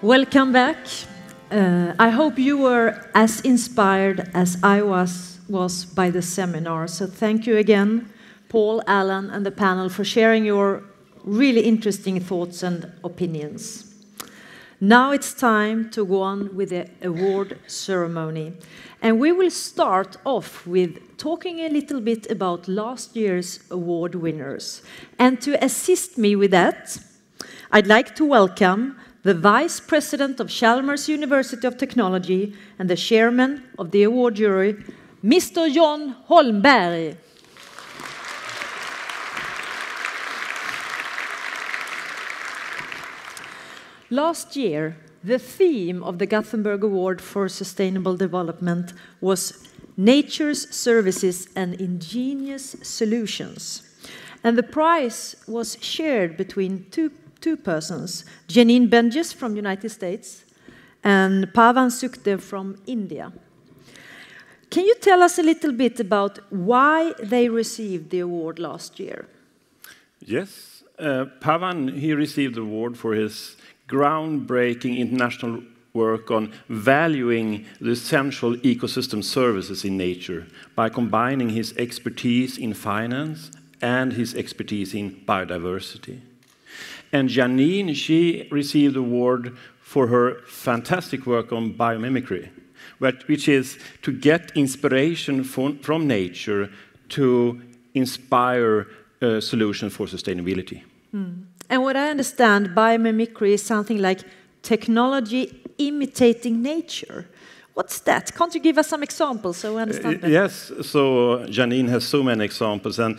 Welcome back. I hope you were as inspired as I was by the seminar. So thank you again, Paul, Alan, and the panel for sharing your really interesting thoughts and opinions. Now it's time to go on with the award ceremony. And we will start off with talking a little bit about last year's award winners. And to assist me with that, I'd like to welcome the Vice President of Chalmers University of Technology and the Chairman of the award jury, Mr. John Holmberg. Last year, the theme of the Gothenburg Award for Sustainable Development was Nature's Services and Ingenious Solutions. And the prize was shared between two persons, Janine Andersson from the United States and Pavan SukhdevPavano from India. Can you tell us a little bit about why they received the award last year? Yes, Pavan, he received the award for his groundbreaking international work on valuing the essential ecosystem services in nature by combining his expertise in finance and his expertise in biodiversity. And Janine, she received the award for her fantastic work on biomimicry, which is to get inspiration from nature to inspire solutions for sustainability. Mm. And what I understand, biomimicry is something like technology imitating nature. What's that? Can't you give us some examples so we understand that? Yes, so Janine has so many examples, and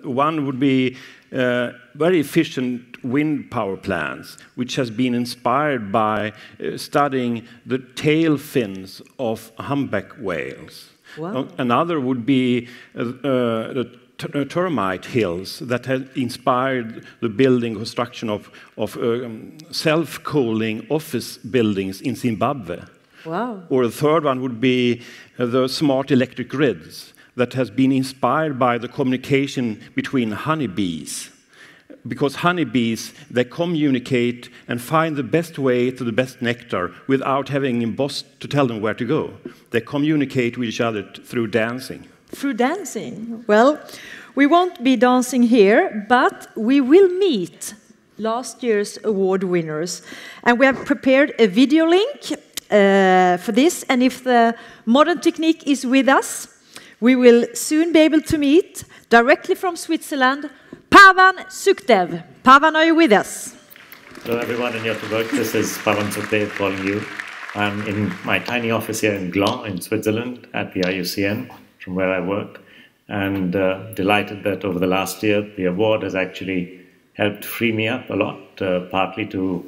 one would be very efficient wind power plants, which has been inspired by studying the tail fins of humpback whales. Wow. Another would be the termite hills that have inspired the building construction of self-cooling office buildings in Zimbabwe. Wow. Or a third one would be the smart electric grids that has been inspired by the communication between honeybees. Because honeybees, they communicate and find the best way to the best nectar without having a boss to tell them where to go. They communicate with each other through dancing. Through dancing? Well, we won't be dancing here, but we will meet last year's award winners. And we have prepared a video link for this, and if the modern technique is with us, we will soon be able to meet, directly from Switzerland, Pavan SukhdevPavano. Pavan, are you with us? Hello everyone in Gothenburg, this is Pavan SukhdevPavano calling you. I'm in my tiny office here in Gland in Switzerland at the IUCN, from where I work, and delighted that over the last year the award has actually helped free me up a lot, partly to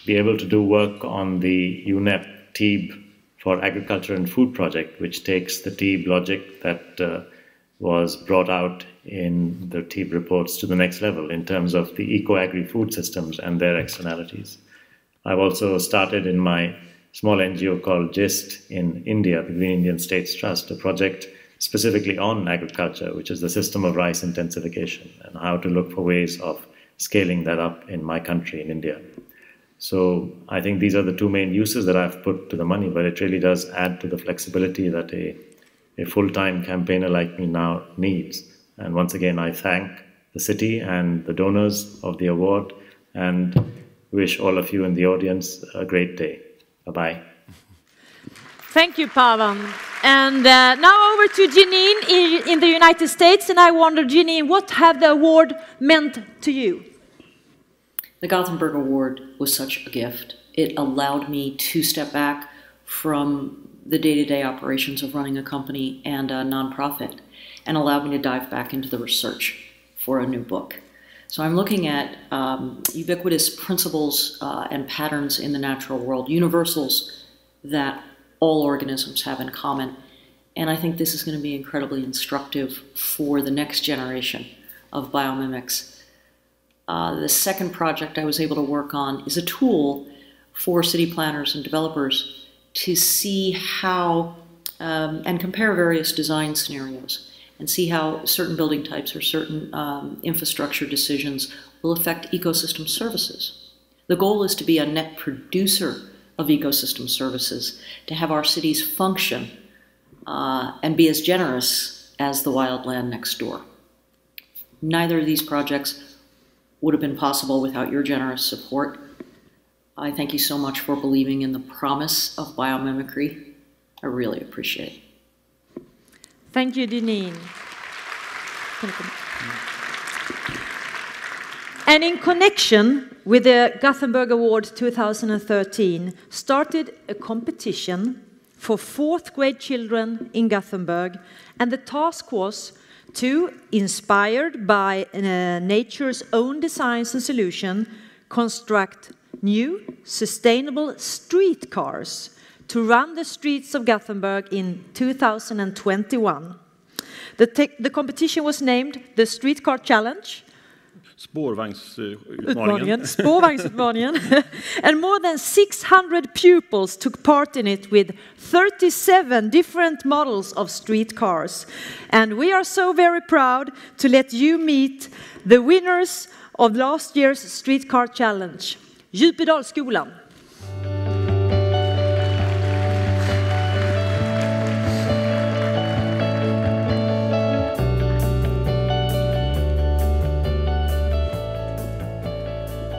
be able to do work on the UNEP TEEB for Agriculture and Food project, which takes the TEEB logic that was brought out in the TEEB reports to the next level in terms of the eco-agri-food systems and their externalities. I've also started in my small NGO called GIST in India, the Green Indian States Trust, a project specifically on agriculture, which is the system of rice intensification and how to look for ways of scaling that up in my country, in India. So I think these are the two main uses that I've put to the money, but it really does add to the flexibility that a full-time campaigner like me now needs. And once again, I thank the city and the donors of the award and wish all of you in the audience a great day. Bye-bye. Thank you, Pavan. And now over to Janine in the United States. And I wonder, Janine, what have the award meant to you? The Gothenburg Award was such a gift. It allowed me to step back from the day-to-day operations of running a company and a nonprofit and allowed me to dive back into the research for a new book. So I'm looking at ubiquitous principles and patterns in the natural world, universals that all organisms have in common. And I think this is going to be incredibly instructive for the next generation of biomimics. The second project I was able to work on is a tool for city planners and developers to see how, and compare various design scenarios and see how certain building types or certain infrastructure decisions will affect ecosystem services. The goal is to be a net producer of ecosystem services, to have our cities function and be as generous as the wild land next door. Neither of these projects would have been possible without your generous support. I thank you so much for believing in the promise of biomimicry. I really appreciate it. Thank you, Janine. And in connection with the Gothenburg Award 2013, started a competition for 4th grade children in Gothenburg, and the task was to, inspired by nature's own designs and solutions, construct new, sustainable streetcars to run the streets of Gothenburg in 2021. The competition was named the Streetcar Challenge. Spårvagnsutmaningen. And more than 600 pupils took part in it with 37 different models of streetcars. And we are so very proud to let you meet the winners of last year's Streetcar Challenge. Djupedalsskolan.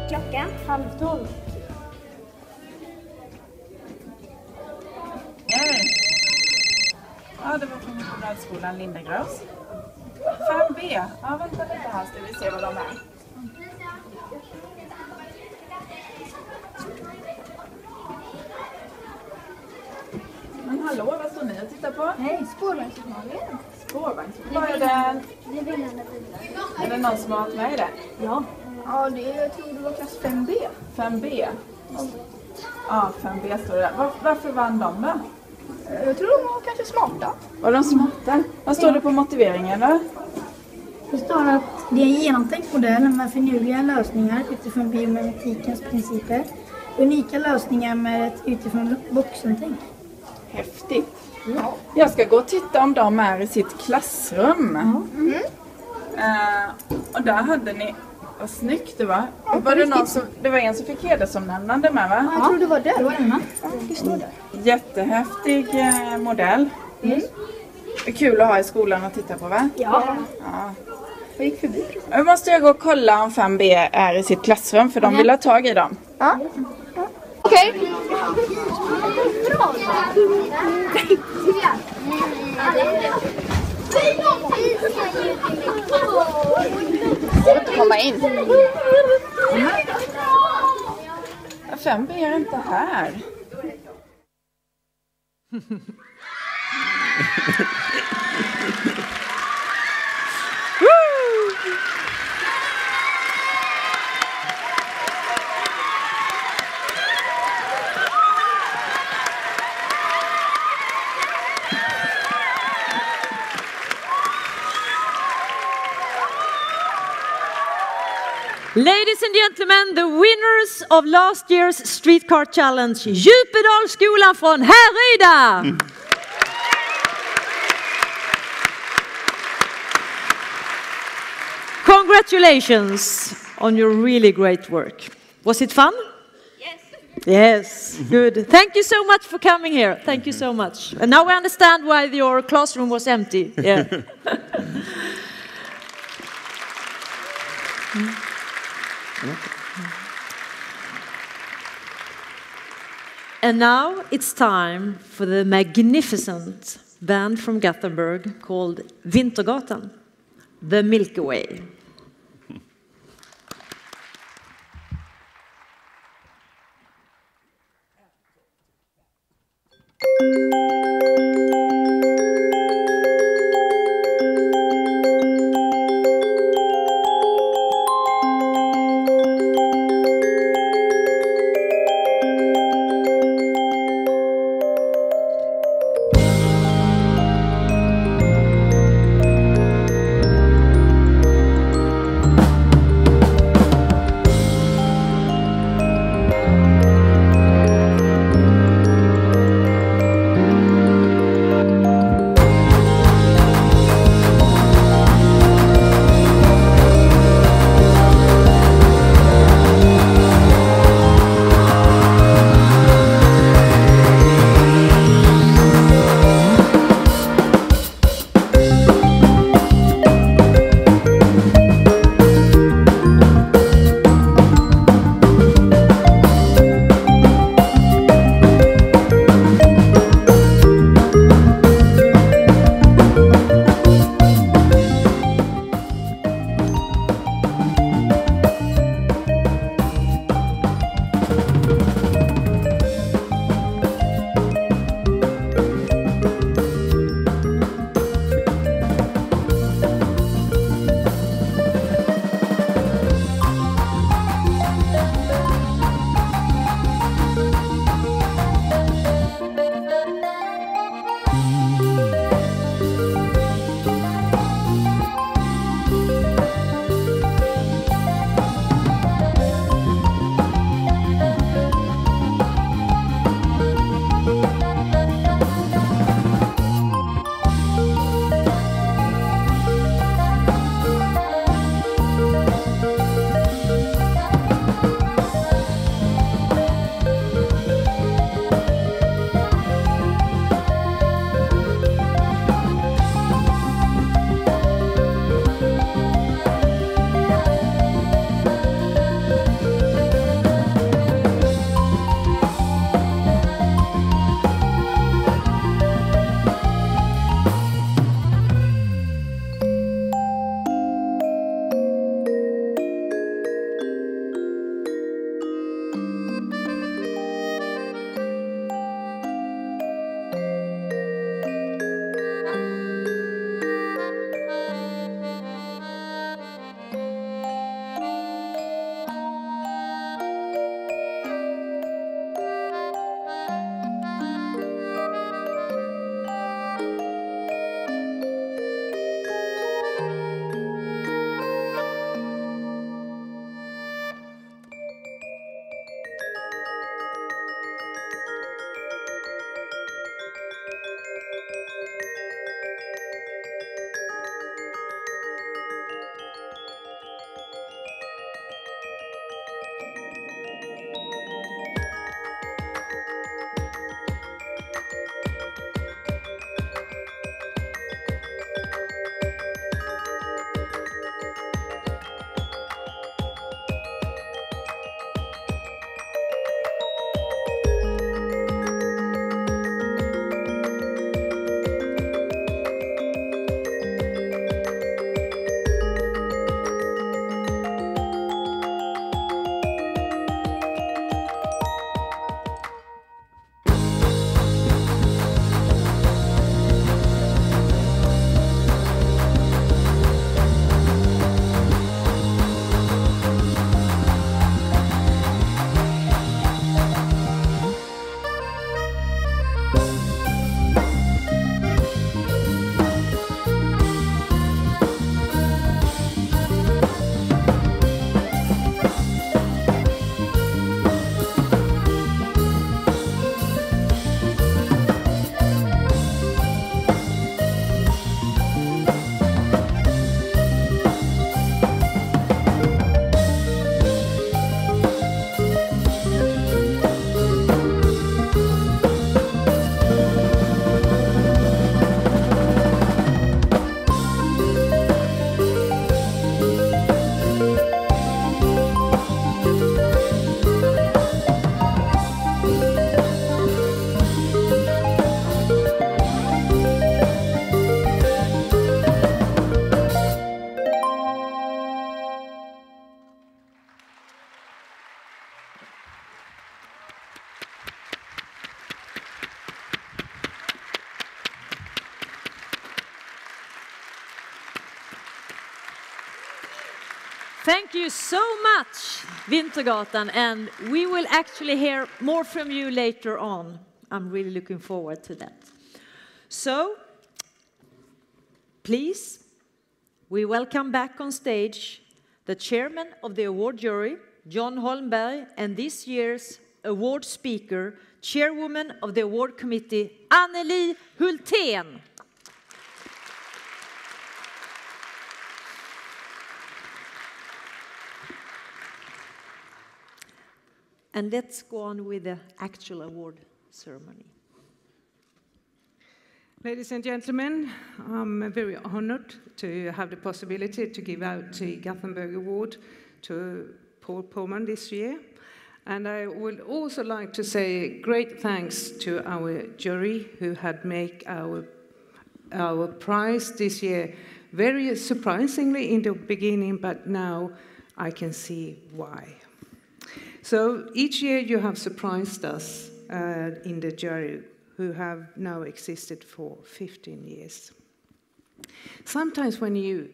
Klockan 11:30. Ja, det var från Djupedalsskolan Lindegrös. 5B. Ja, vänta lite här ska vi se vad de är. Men hallå, vad står ni och tittar på? Hej, spårvagnsutmaningen. Spårvagnsutmaningen? Vad är den? Det är vinnande bilar. Är det någon som har varit med i det? Ja. Ja, jag tror det var klass 5B. 5B? Ja, 5B står det där. Varför vann de då? Jag tror de var kanske smarta. Var de smarta? Vad står det på motiveringen då? Det står att det är en genomtänkt modell med finurliga lösningar utifrån biomimikens principer. Unika lösningar med ett utifrån vuxentänk. Häftigt. Ja. Jag ska gå och titta om de är i sitt klassrum. Och där hade ni... Vad snyggt det var. Ja, var det, det var en som fick hedersomnämnande med, va? Ja, jag tror det var det. Det var denna. Det står där. Jättehäftig modell. Kul att ha i skolan att titta på, va? Ja. Jag gick förbi. Nu måste jag gå och kolla om 5B är i sitt klassrum, för de vill ha tag i dem. Ja. Okej. Jag får inte komma in. 5B är inte här. Ladies and gentlemen, the winners of last year's Streetcar Challenge, Djupedalsskolan från Härryda! Congratulations on your really great work. Was it fun? Yes. Yes, good. Thank you so much for coming here. Thank you so much. And now we understand why your classroom was empty. Yeah. And now it's time for the magnificent band from Gothenburg called Vintergatan, the Milky Way. Thank you so much, Vintergatan, and we will actually hear more from you later on. I'm really looking forward to that. So, please, we welcome back on stage the chairman of the award jury, John Holmberg, and this year's award speaker, chairwoman of the award committee, Anneli Hultén. And let's go on with the actual award ceremony. Ladies and gentlemen, I'm very honored to have the possibility to give out the Gothenburg Award to Paul Pavano this year. And I would also like to say great thanks to our jury who had made our prize this year very surprisingly in the beginning, but now I can see why. So each year you have surprised us in the jury, who have now existed for 15 years. Sometimes when you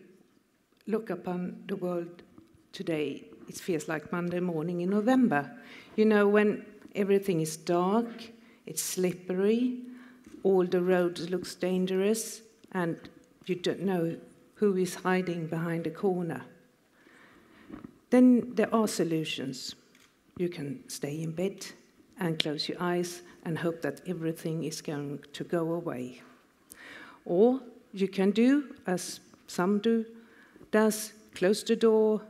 look upon the world today, it feels like Monday morning in November. You know, when everything is dark, it's slippery, all the roads look dangerous, and you don't know who is hiding behind a corner. Then there are solutions. You can stay in bed and close your eyes and hope that everything is going to go away. Or you can do, as some does, close the door,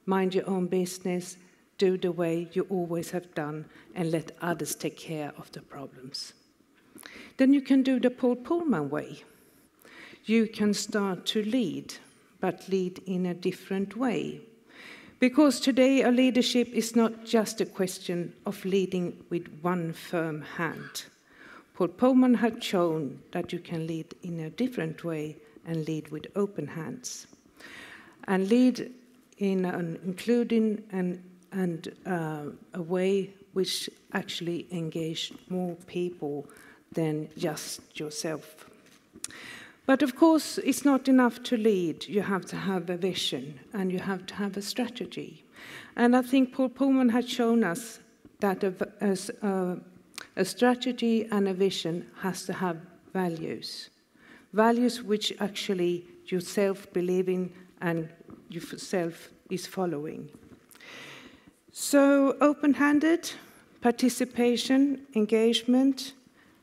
mind your own business, do the way you always have done, and let others take care of the problems. Then you can do the Paul Pavano way. You can start to lead, but lead in a different way. Because today, our leadership is not just a question of leading with one firm hand. Paul Pavano had shown that you can lead in a different way and lead with open hands. And lead in an including and a way which actually engaged more people than just yourself. But of course, it's not enough to lead. You have to have a vision and you have to have a strategy. And I think Paul Pavano had shown us that a strategy and a vision has to have values. Values which actually yourself believe in and yourself is following. So open-handed, participation, engagement,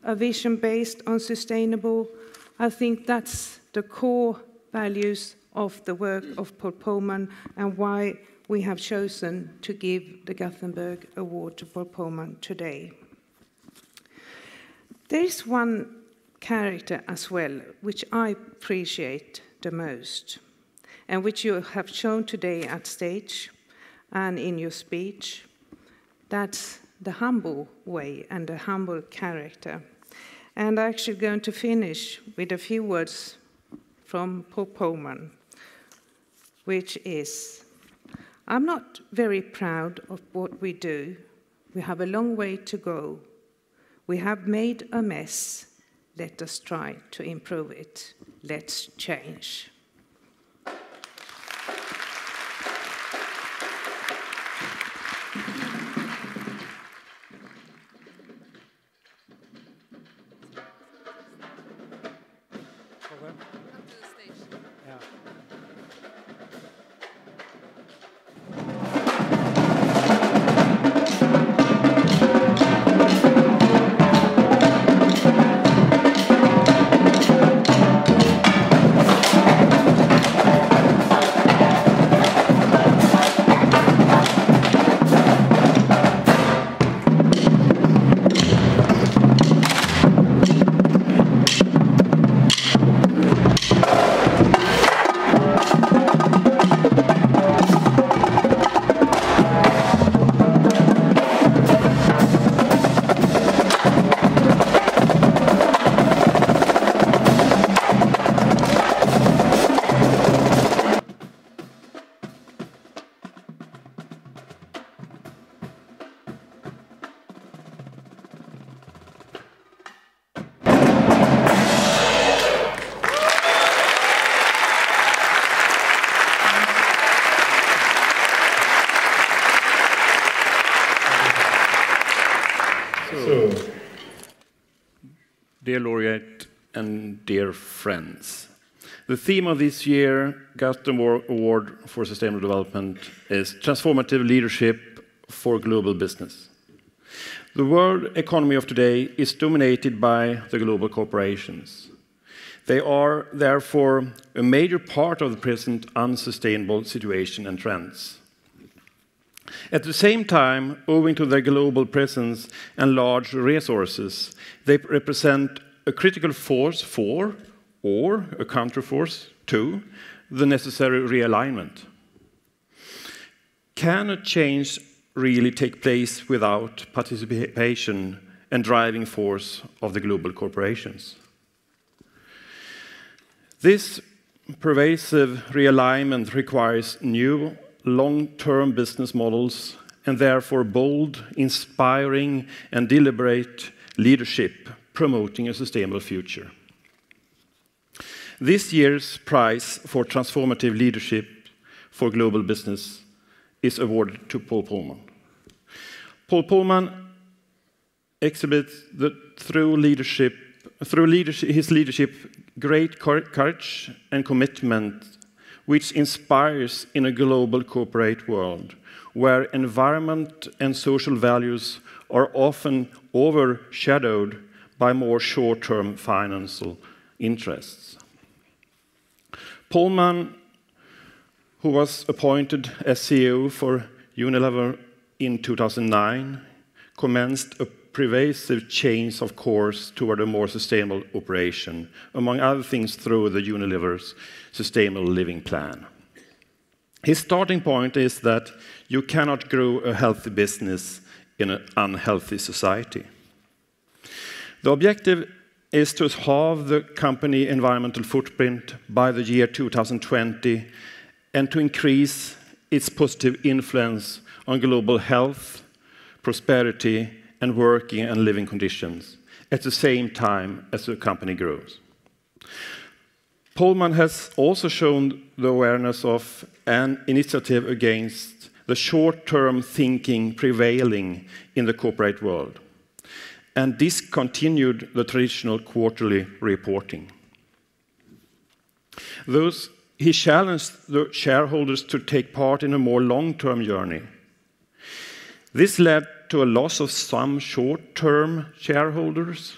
a vision based on sustainable, I think that's the core values of the work of Paul Pavano and why we have chosen to give the Gothenburg Award to Paul Pavano today. There is one character as well which I appreciate the most and which you have shown today at stage and in your speech. That's the humble way and the humble character. And I'm actually going to finish with a few words from Paul Pavano, which is, I'm not very proud of what we do. We have a long way to go. We have made a mess. Let us try to improve it. Let's change. dear laureate, and dear friends. The theme of this year's Gothenburg Award for Sustainable Development is Transformative Leadership for Global Business. The world economy of today is dominated by the global corporations. They are, therefore, a major part of the present unsustainable situation and trends. At the same time, owing to their global presence and large resources, they represent a critical force for, or a counterforce to, the necessary realignment. Can a change really take place without participation and driving force of the global corporations? This pervasive realignment requires new long-term business models and therefore bold, inspiring and deliberate leadership promoting a sustainable future. This year's prize for transformative leadership for global business is awarded to Paul Polman. Paul Polman exhibits through his leadership great courage and commitment, which inspires in a global corporate world where environment and social values are often overshadowed by more short-term financial interests. Polman, who was appointed as CEO for Unilever in 2009, commenced a pervasive change of course toward a more sustainable operation, among other things through the Unilever's Sustainable Living Plan. His starting point is that you cannot grow a healthy business in an unhealthy society. The objective is to halve the company environmental footprint by the year 2020 and to increase its positive influence on global health, prosperity, and working and living conditions at the same time as the company grows. Polman has also shown the awareness of an initiative against the short-term thinking prevailing in the corporate world, and discontinued the traditional quarterly reporting. Thus, he challenged the shareholders to take part in a more long-term journey. This led to a loss of some short-term shareholders,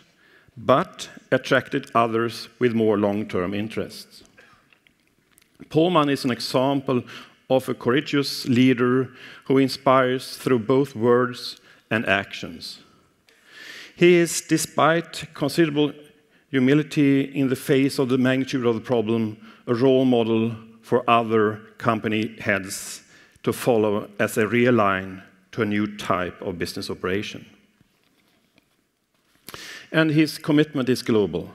but attracted others with more long-term interests. Polman is an example of a courageous leader who inspires through both words and actions. He is, despite considerable humility in the face of the magnitude of the problem, a role model for other company heads to follow as they realign to a new type of business operation. And his commitment is global.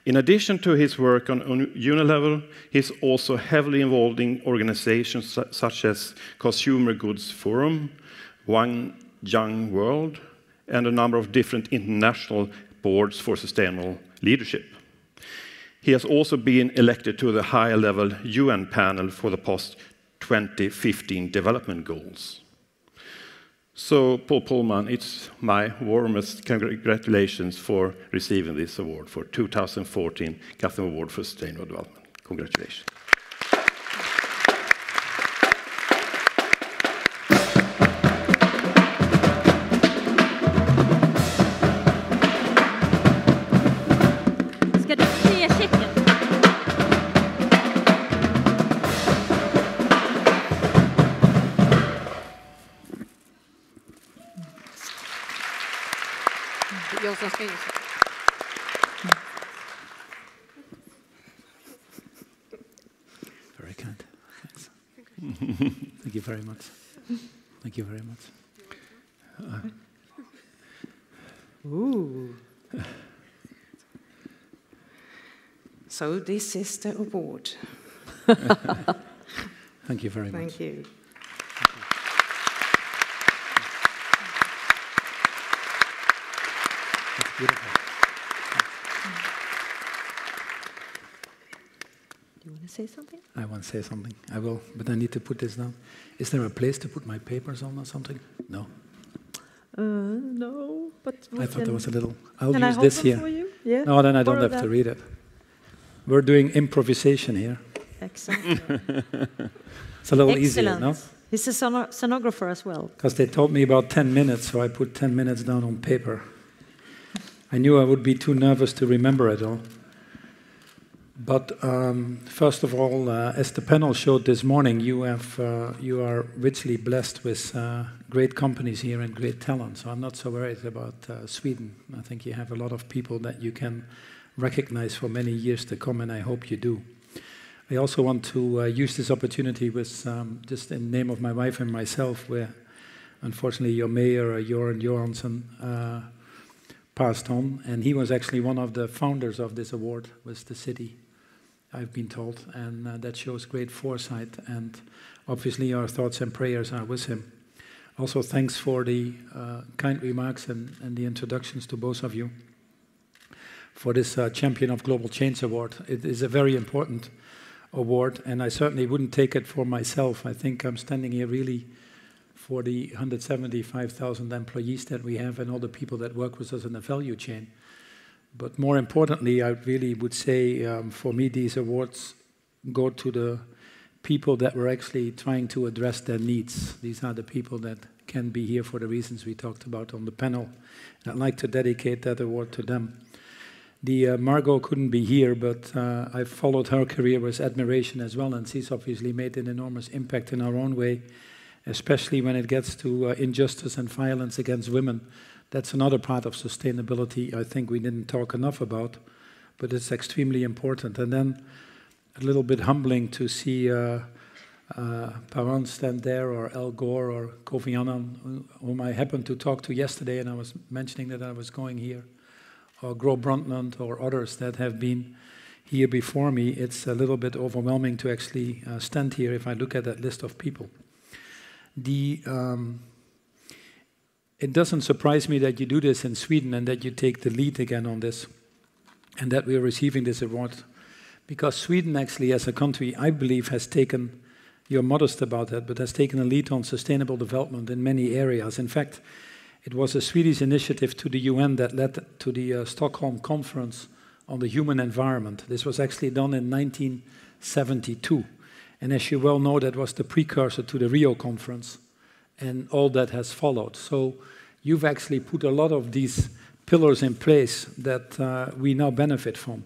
In addition to his work on Unilever, he's also heavily involved in organizations such as Consumer Goods Forum, One Young World, and a number of different international boards for sustainable leadership. He has also been elected to the higher-level UN panel for the post-2015 development goals. So, Paul Polman, it's my warmest congratulations for receiving this award for 2014 Gothenburg Award for Sustainable Development. Congratulations. Ska du se checken? Jag som ska gissa. Very kind. Thanks. Thank you very much. Thank you very much. Ooh. So this is the award. Thank you very much. Thank you. That's beautiful. Do you want to say something? I want to say something. I will, but I need to put this down. Is there a place to put my papers on or something? No. No, but I thought there was a little. I'll Can I use hold this them here. for you? Yeah. No, then I don't borrow have that. to read it. We're doing improvisation here. Excellent. It's a little easier, Excellent. no? He's a sonographer as well. Because they told me about 10 minutes, so I put 10 minutes down on paper. I knew I would be too nervous to remember it all. But first of all, as the panel showed this morning, you are richly blessed with great companies here and great talent. So I'm not so worried about Sweden. I think you have a lot of people that you can recognize for many years to come, and I hope you do. I also want to use this opportunity with just in the name of my wife and myself, where unfortunately your mayor, Göran Johansson, passed on, and he was actually one of the founders of this award with the city, I've been told, and that shows great foresight, and obviously our thoughts and prayers are with him. Also, thanks for the kind remarks and the introductions to both of you for this Champion of Global Change Award. It is a very important award, and I certainly wouldn't take it for myself. I think I'm standing here really for the 175,000 employees that we have and all the people that work with us in the value chain. But more importantly, I really would say, for me, these awards go to the people that were actually trying to address their needs. These are the people that can be here for the reasons we talked about on the panel. And I'd like to dedicate that award to them. The Margot couldn't be here, but I've followed her career with admiration as well, and she's obviously made an enormous impact in her own way, especially when it gets to injustice and violence against women. That's another part of sustainability I think we didn't talk enough about, but it's extremely important. And then a little bit humbling to see Pavan stand there, or Al Gore, or Kofi Annan, whom I happened to talk to yesterday, and I was mentioning that I was going here, or Gro Brundtland, or others that have been here before me. It's a little bit overwhelming to actually stand here if I look at that list of people. It doesn't surprise me that you do this in Sweden and that you take the lead again on this, and that we're receiving this award, because Sweden actually as a country, I believe, has taken, you're modest about that, but has taken a lead on sustainable development in many areas. In fact, it was a Swedish initiative to the UN that led to the Stockholm Conference on the Human Environment. This was actually done in 1972. And as you well know, that was the precursor to the Rio Conference and all that has followed. So you've actually put a lot of these pillars in place that we now benefit from.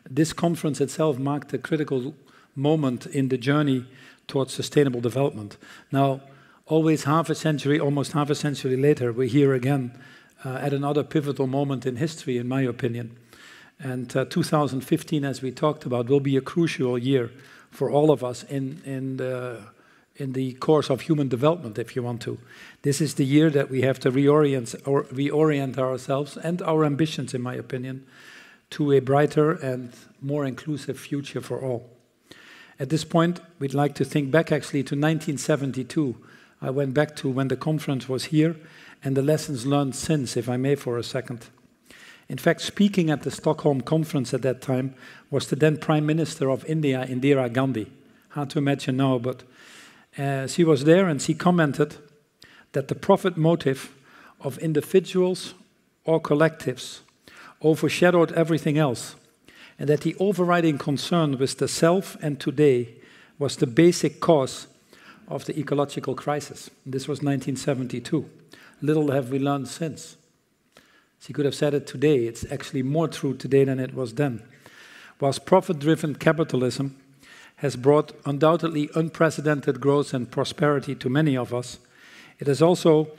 This conference itself marked a critical moment in the journey towards sustainable development. Now, always almost half a century later, we're here again at another pivotal moment in history, in my opinion. And 2015, as we talked about, will be a crucial year for all of us in the course of human development, if you want to. This is the year that we have to reorient ourselves and our ambitions, in my opinion, to a brighter and more inclusive future for all. At this point, we'd like to think back actually to 1972. I went back to when the conference was here and the lessons learned since, if I may, for a second. In fact, speaking at the Stockholm conference at that time was the then Prime Minister of India, Indira Gandhi. Hard to imagine now, but she was there and she commented that the profit motive of individuals or collectives overshadowed everything else, and that the overriding concern with the self and today was the basic cause of the ecological crisis. This was 1972. Little have we learned since. She could have said it today. It's actually more true today than it was then. Whilst profit-driven capitalism has brought undoubtedly unprecedented growth and prosperity to many of us, it has also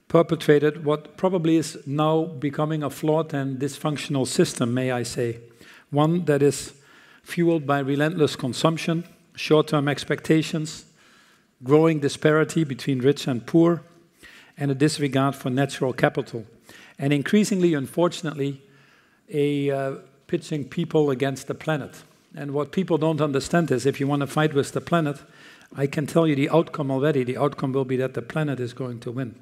perpetrated what probably is now becoming a flawed and dysfunctional system, may I say. One that is fueled by relentless consumption, short-term expectations, growing disparity between rich and poor, and a disregard for natural capital. And increasingly, unfortunately, pitching people against the planet. And what people don't understand is if you want to fight with the planet, I can tell you the outcome already. The outcome will be that the planet is going to win.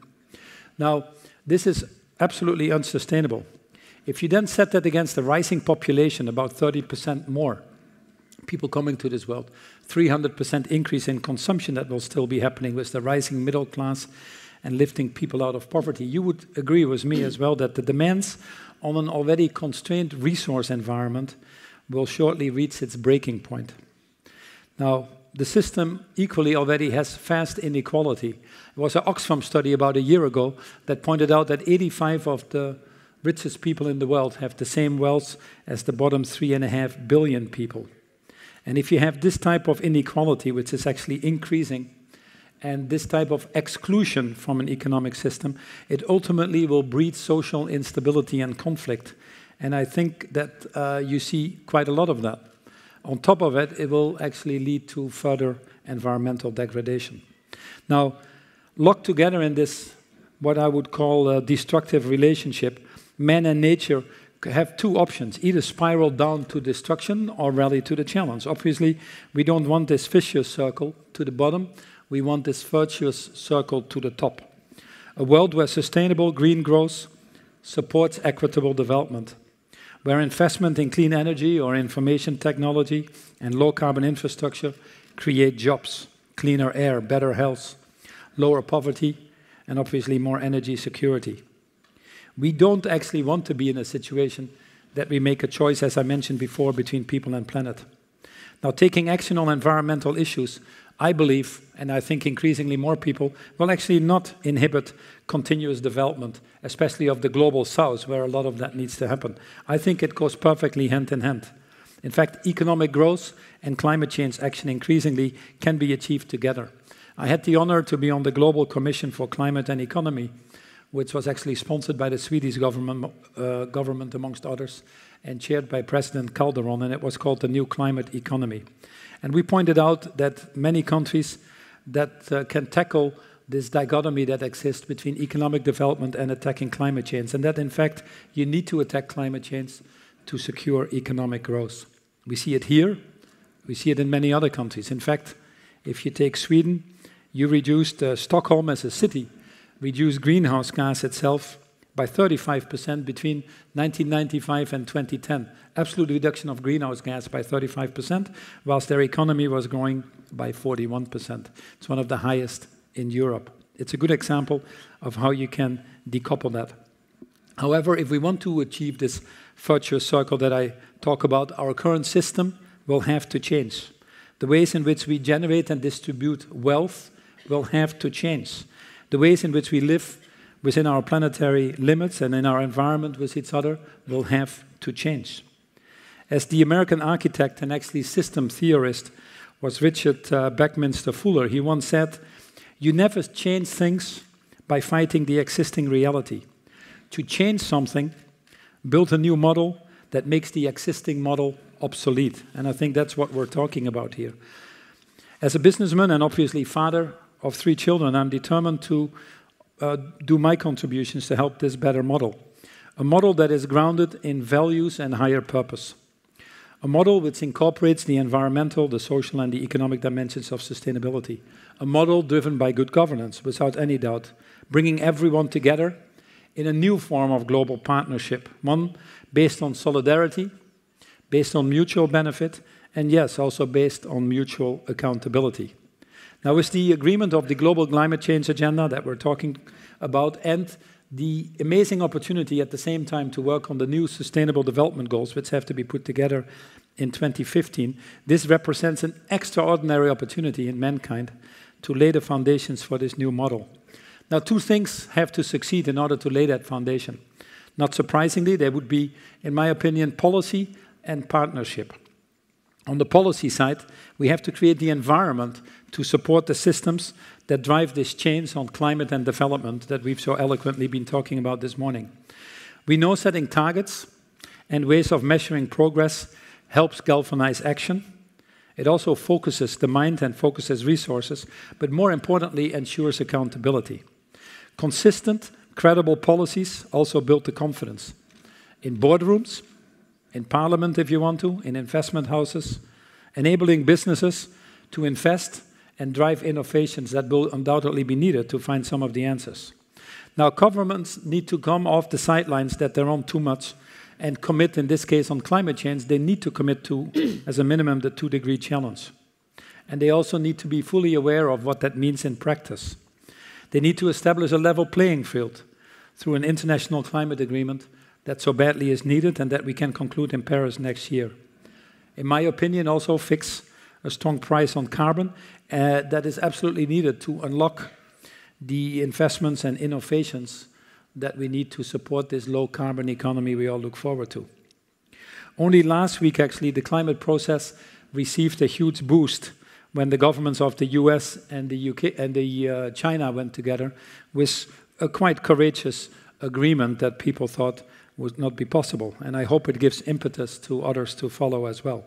Now, this is absolutely unsustainable. If you then set that against the rising population, about 30% more people coming to this world, 300% increase in consumption that will still be happening with the rising middle class and lifting people out of poverty. You would agree with me as well that the demands on an already constrained resource environment will shortly reach its breaking point. Now, the system equally already has vast inequality. There was an Oxfam study about a year ago that pointed out that 85 of the richest people in the world have the same wealth as the bottom 3.5 billion people. And if you have this type of inequality, which is actually increasing, and this type of exclusion from an economic system, it ultimately will breed social instability and conflict. And I think that you see quite a lot of that. On top of it, it will actually lead to further environmental degradation. Now, locked together in this, what I would call a destructive relationship, man and nature have two options: either spiral down to destruction or rally to the challenge. Obviously, we don't want this vicious circle to the bottom. We want this virtuous circle to the top. A world where sustainable green growth supports equitable development, where investment in clean energy or information technology and low-carbon infrastructure create jobs, cleaner air, better health, lower poverty, and obviously more energy security. We don't actually want to be in a situation that we make a choice, as I mentioned before, between people and planet. Now, taking action on environmental issues, I believe, and I think increasingly more people, will actually not inhibit continuous development, especially of the global south, where a lot of that needs to happen. I think it goes perfectly hand in hand. In fact, economic growth and climate change action increasingly can be achieved together. I had the honor to be on the Global Commission for Climate and Economy, which was actually sponsored by the Swedish government, amongst others, and chaired by President Calderon, and it was called the New Climate Economy. And we pointed out that many countries that can tackle this dichotomy that exists between economic development and attacking climate change, and that, in fact, you need to attack climate change to secure economic growth. We see it here. We see it in many other countries. In fact, if you take Sweden, you reduced Stockholm as a city, reduced greenhouse gas itself by 35% between 1995 and 2010. Absolute reduction of greenhouse gas by 35%, whilst their economy was growing by 41%. It's one of the highest in Europe. It's a good example of how you can decouple that. However, if we want to achieve this virtuous circle that I talk about, our current system will have to change. The ways in which we generate and distribute wealth will have to change. The ways in which we live within our planetary limits and in our environment with each other will have to change. As the American architect and actually system theorist was Richard Buckminster Fuller, he once said, "You never change things by fighting the existing reality. To change something, build a new model that makes the existing model obsolete." And I think that's what we're talking about here. As a businessman and obviously father of 3 children, I'm determined to do my contributions to help this better model. A model that is grounded in values and higher purpose. A model which incorporates the environmental, the social, and the economic dimensions of sustainability. A model driven by good governance, without any doubt, bringing everyone together in a new form of global partnership. One based on solidarity, based on mutual benefit, and yes, also based on mutual accountability. Now, with the agreement of the Global Climate Change Agenda that we're talking about, and the amazing opportunity at the same time to work on the new Sustainable Development Goals, which have to be put together in 2015, this represents an extraordinary opportunity in mankind to lay the foundations for this new model. Now, 2 things have to succeed in order to lay that foundation. Not surprisingly, they would be, in my opinion, policy and partnership. On the policy side, we have to create the environment to support the systems that drive this change on climate and development that we've so eloquently been talking about this morning. We know setting targets and ways of measuring progress helps galvanize action. It also focuses the mind and focuses resources, but more importantly, ensures accountability. Consistent, credible policies also build the confidence in boardrooms, in parliament if you want to, in investment houses, enabling businesses to invest and drive innovations that will undoubtedly be needed to find some of the answers. Now, governments need to come off the sidelines that they're on too much and commit, in this case on climate change, they need to commit to, as a minimum, the 2-degree challenge. And they also need to be fully aware of what that means in practice. They need to establish a level playing field through an international climate agreement that so badly is needed and that we can conclude in Paris next year. In my opinion, also fix a strong price on carbon that is absolutely needed to unlock the investments and innovations that we need to support this low-carbon economy we all look forward to. Only last week, actually, the climate process received a huge boost when the governments of the US and the UK and China went together with a quite courageous agreement that people thought would not be possible. And I hope it gives impetus to others to follow as well.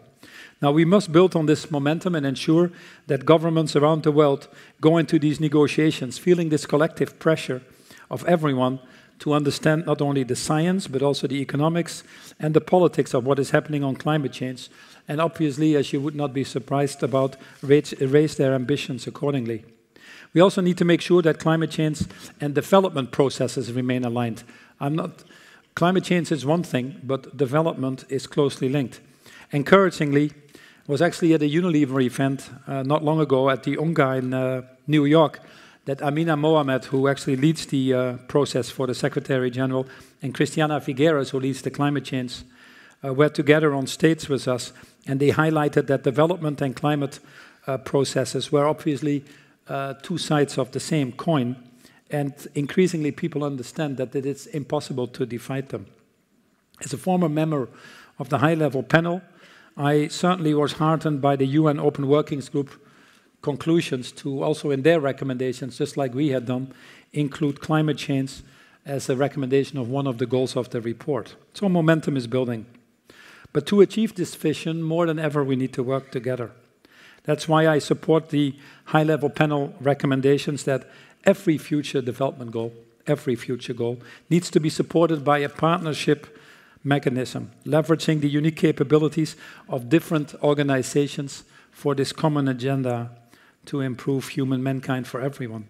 Now, we must build on this momentum and ensure that governments around the world go into these negotiations feeling this collective pressure of everyone to understand not only the science, but also the economics and the politics of what is happening on climate change. And obviously, as you would not be surprised about, raise their ambitions accordingly. We also need to make sure that climate change and development processes remain aligned. Climate change is one thing, but development is closely linked. Encouragingly, was actually at a Unilever event not long ago at the UNGA in New York that Amina Mohamed, who actually leads the process for the Secretary General, and Christiana Figueres, who leads the climate change, were together on stage with us, and they highlighted that development and climate processes were obviously two sides of the same coin, and increasingly people understand that it is impossible to divide them. As a former member of the high-level panel, I certainly was heartened by the UN Open Workings Group conclusions to also in their recommendations, just like we had done, include climate change as a recommendation of one of the goals of the report. So momentum is building. But to achieve this vision, more than ever, we need to work together. That's why I support the high-level panel recommendations that every future development goal, every future goal, needs to be supported by a partnership mechanism, leveraging the unique capabilities of different organizations for this common agenda to improve human mankind for everyone.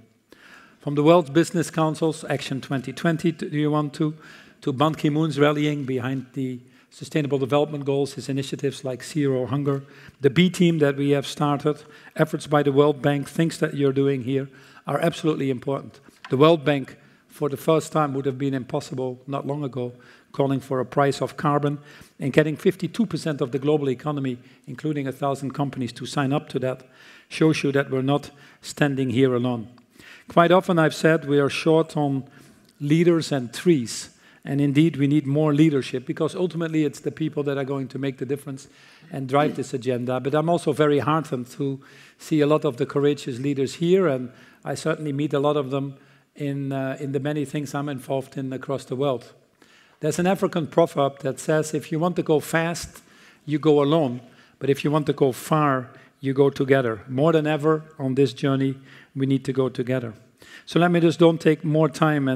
From the World Business Council's Action 2020, to Ban Ki-moon's rallying behind the Sustainable Development Goals, his initiatives like Zero Hunger, the B team that we have started, efforts by the World Bank, things that you're doing here are absolutely important. The World Bank, for the first time, would have been impossible not long ago, calling for a price of carbon and getting 52% of the global economy, including 1,000 companies, to sign up to that, shows you that we're not standing here alone. Quite often I've said we are short on leaders and trees, and indeed we need more leadership because ultimately it's the people that are going to make the difference and drive this agenda. But I'm also very heartened to see a lot of the courageous leaders here, and I certainly meet a lot of them in the many things I'm involved in across the world. There's an African proverb that says, if you want to go fast, you go alone, but if you want to go far, you go together. More than ever on this journey, we need to go together. So let me just don't take more time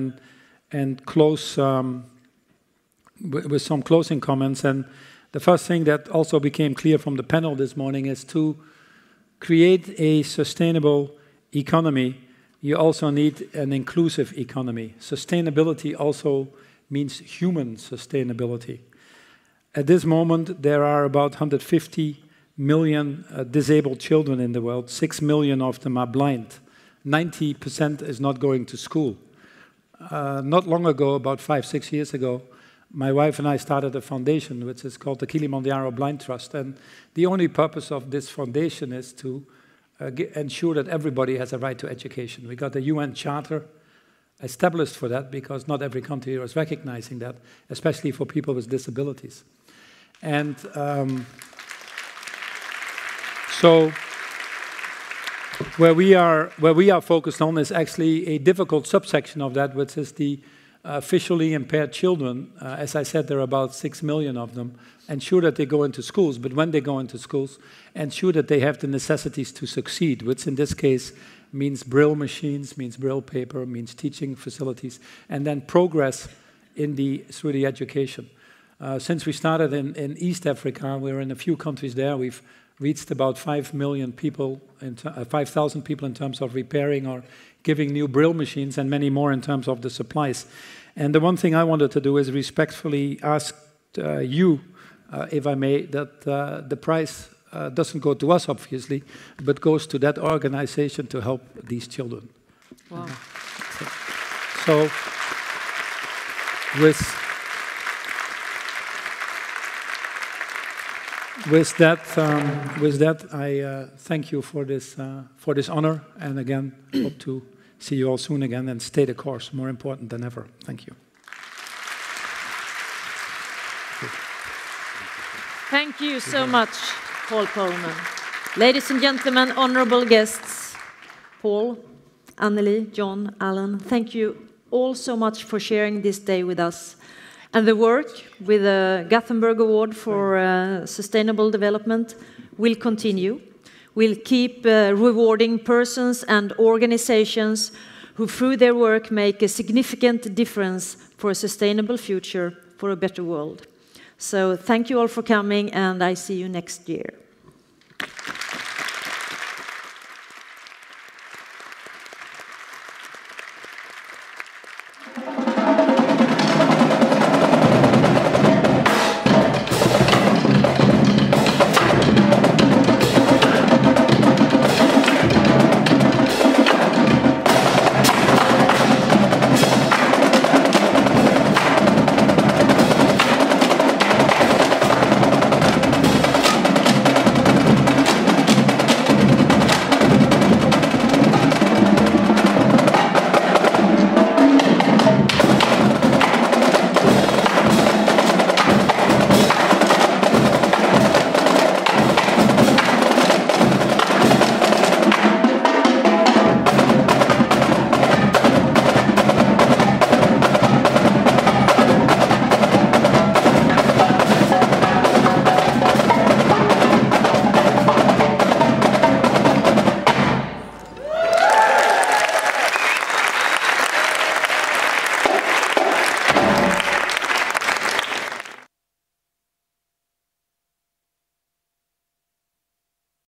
and close with some closing comments. And the first thing that also became clear from the panel this morning is to create a sustainable economy, you also need an inclusive economy. Sustainability also means human sustainability. At this moment, there are about 150 million disabled children in the world. 6 million of them are blind. 90% is not going to school. Not long ago, about 5-6 years ago, my wife and I started a foundation which is called the Kilimanjaro Blind Trust. And the only purpose of this foundation is to ensure that everybody has a right to education. We got a UN charter established for that because not every country is recognizing that, especially for people with disabilities. And so where we are focused on is actually a difficult subsection of that, which is the visually impaired children. As I said, there are about 6 million of them. Ensure that they go into schools, but when they go into schools, ensure that they have the necessities to succeed, which in this case means Braille machines, means Braille paper, means teaching facilities, and then progress through the education. Since we started in East Africa, we're in a few countries there. We've reached about 5 million people, 5,000 people in terms of repairing or giving new Braille machines, and many more in terms of the supplies. And the one thing I wanted to do is respectfully ask you, if I may, that the prize doesn't go to us, obviously, but goes to that organization to help these children. Wow. So with that, I thank you for this honor, and again, hope to see you all soon again, and stay the course, more important than ever. Thank you. Thank you so much, Paul Coleman. Ladies and gentlemen, honorable guests, Paul, Anneli, John, Alan, thank you all so much for sharing this day with us. And the work with the Gothenburg Award for Sustainable Development will continue. We'll keep rewarding persons and organizations who through their work make a significant difference for a sustainable future, for a better world. So thank you all for coming, and I see you next year.